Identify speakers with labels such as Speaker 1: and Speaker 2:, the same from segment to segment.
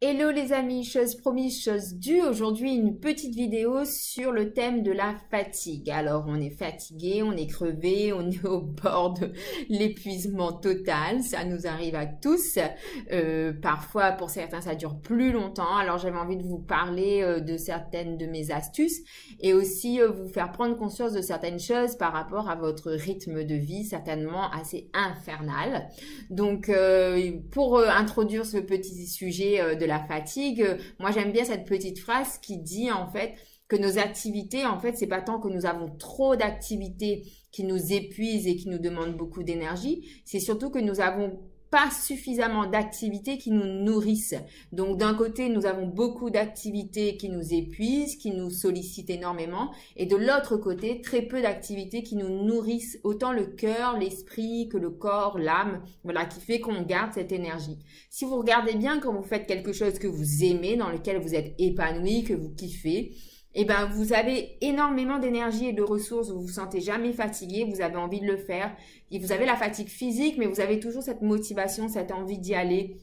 Speaker 1: Hello les amis, chose promise, chose due. Aujourd'hui, une petite vidéo sur le thème de la fatigue. Alors, on est fatigué, on est crevé, on est au bord de l'épuisement total. Ça nous arrive à tous. Parfois, pour certains, ça dure plus longtemps. Alors, j'avais envie de vous parler de certaines de mes astuces et aussi vous faire prendre conscience de certaines choses par rapport à votre rythme de vie, certainement assez infernal. Donc, pour introduire ce petit sujet de la fatigue, moi j'aime bien cette petite phrase qui dit en fait que nos activités, en fait, c'est pas tant que nous avons trop d'activités qui nous épuisent et qui nous demandent beaucoup d'énergie, c'est surtout que nous avons pas suffisamment d'activités qui nous nourrissent. Donc d'un côté, nous avons beaucoup d'activités qui nous épuisent, qui nous sollicitent énormément, et de l'autre côté, très peu d'activités qui nous nourrissent autant le cœur, l'esprit que le corps, l'âme, voilà, qui fait qu'on garde cette énergie. Si vous regardez bien quand vous faites quelque chose que vous aimez, dans lequel vous êtes épanoui, que vous kiffez, eh ben, vous avez énormément d'énergie et de ressources, vous vous sentez jamais fatigué, vous avez envie de le faire. Et vous avez la fatigue physique, mais vous avez toujours cette motivation, cette envie d'y aller.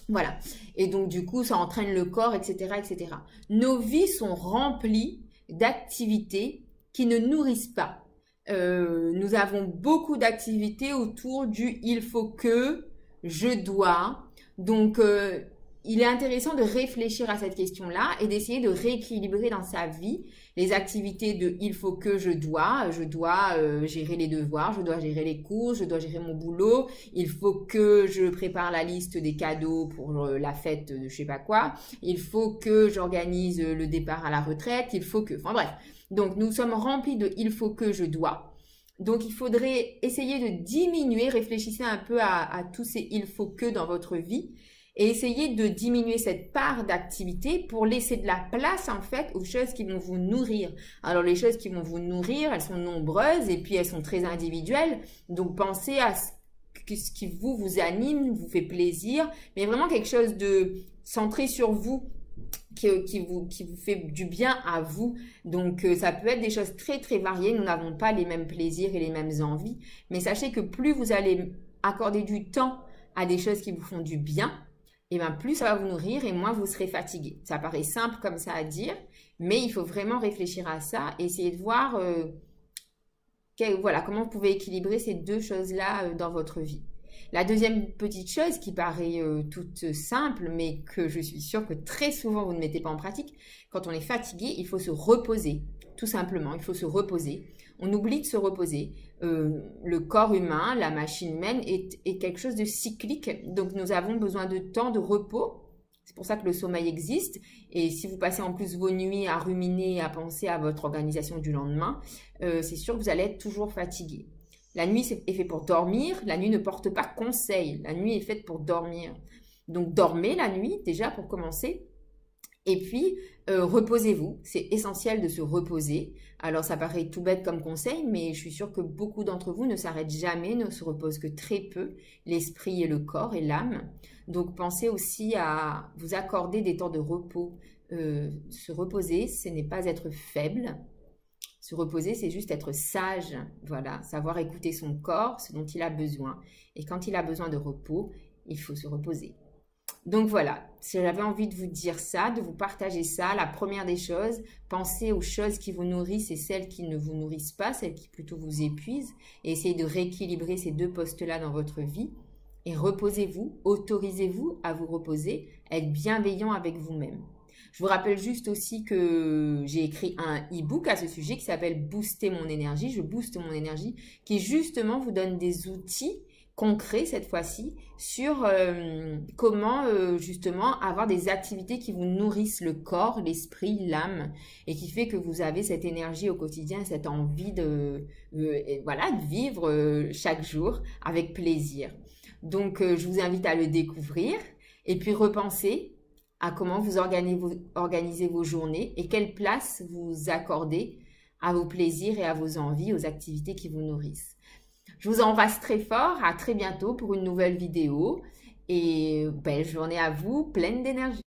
Speaker 1: Voilà. Et donc, du coup, ça entraîne le corps, etc., etc. Nos vies sont remplies d'activités qui ne nourrissent pas. Nous avons beaucoup d'activités autour du « il faut que »,« je dois ». Donc, il est intéressant de réfléchir à cette question-là et d'essayer de rééquilibrer dans sa vie les activités de « il faut que je dois gérer les devoirs, je dois gérer les cours, je dois gérer mon boulot, il faut que je prépare la liste des cadeaux pour la fête de je sais pas quoi, il faut que j'organise le départ à la retraite, il faut que… » Enfin bref, donc nous sommes remplis de « il faut que je dois ». Donc, il faudrait essayer de diminuer, réfléchissez un peu à tous ces « il faut que » dans votre vie, et essayez de diminuer cette part d'activité pour laisser de la place en fait aux choses qui vont vous nourrir. Alors les choses qui vont vous nourrir, elles sont nombreuses et puis elles sont très individuelles. Donc pensez à ce qui vous anime, vous fait plaisir, mais vraiment quelque chose de centré sur vous. Qui vous fait du bien à vous. Donc, ça peut être des choses très, très variées. Nous n'avons pas les mêmes plaisirs et les mêmes envies. Mais sachez que plus vous allez accorder du temps à des choses qui vous font du bien, et bien plus ça va vous nourrir et moins vous serez fatigué. Ça paraît simple comme ça à dire, mais il faut vraiment réfléchir à ça et essayer de voir voilà, comment vous pouvez équilibrer ces deux choses-là dans votre vie. La deuxième petite chose qui paraît toute simple, mais que je suis sûre que très souvent vous ne mettez pas en pratique, quand on est fatigué, il faut se reposer. Tout simplement, il faut se reposer. On oublie de se reposer. Le corps humain, la machine humaine est quelque chose de cyclique. Donc, nous avons besoin de temps de repos. C'est pour ça que le sommeil existe. Et si vous passez en plus vos nuits à ruminer, à penser à votre organisation du lendemain, c'est sûr que vous allez être toujours fatigué. La nuit est faite pour dormir. La nuit ne porte pas conseil. La nuit est faite pour dormir. Donc, dormez la nuit déjà pour commencer. Et puis, reposez-vous. C'est essentiel de se reposer. Alors, ça paraît tout bête comme conseil, mais je suis sûre que beaucoup d'entre vous ne s'arrêtent jamais, ne se reposent que très peu, l'esprit et le corps et l'âme. Donc, pensez aussi à vous accorder des temps de repos. Se reposer, ce n'est pas être faible. Se reposer, c'est juste être sage. Voilà, savoir écouter son corps, ce dont il a besoin. Et quand il a besoin de repos, il faut se reposer. Donc voilà, j'avais envie de vous dire ça, de vous partager ça. La première des choses, pensez aux choses qui vous nourrissent et celles qui ne vous nourrissent pas, celles qui plutôt vous épuisent. Et essayez de rééquilibrer ces deux postes-là dans votre vie. Et reposez-vous, autorisez-vous à vous reposer, à être bienveillant avec vous-même. Je vous rappelle juste aussi que j'ai écrit un e-book à ce sujet qui s'appelle « Booster mon énergie ». Je booste mon énergie, qui justement vous donne des outils concret cette fois-ci sur comment justement avoir des activités qui vous nourrissent le corps, l'esprit, l'âme et qui fait que vous avez cette énergie au quotidien, cette envie de voilà, de vivre chaque jour avec plaisir. Donc je vous invite à le découvrir et puis repenser à comment vous organisez vos journées et quelle place vous accordez à vos plaisirs et à vos envies, aux activités qui vous nourrissent. Je vous embrasse très fort, à très bientôt pour une nouvelle vidéo et belle journée à vous, pleine d'énergie.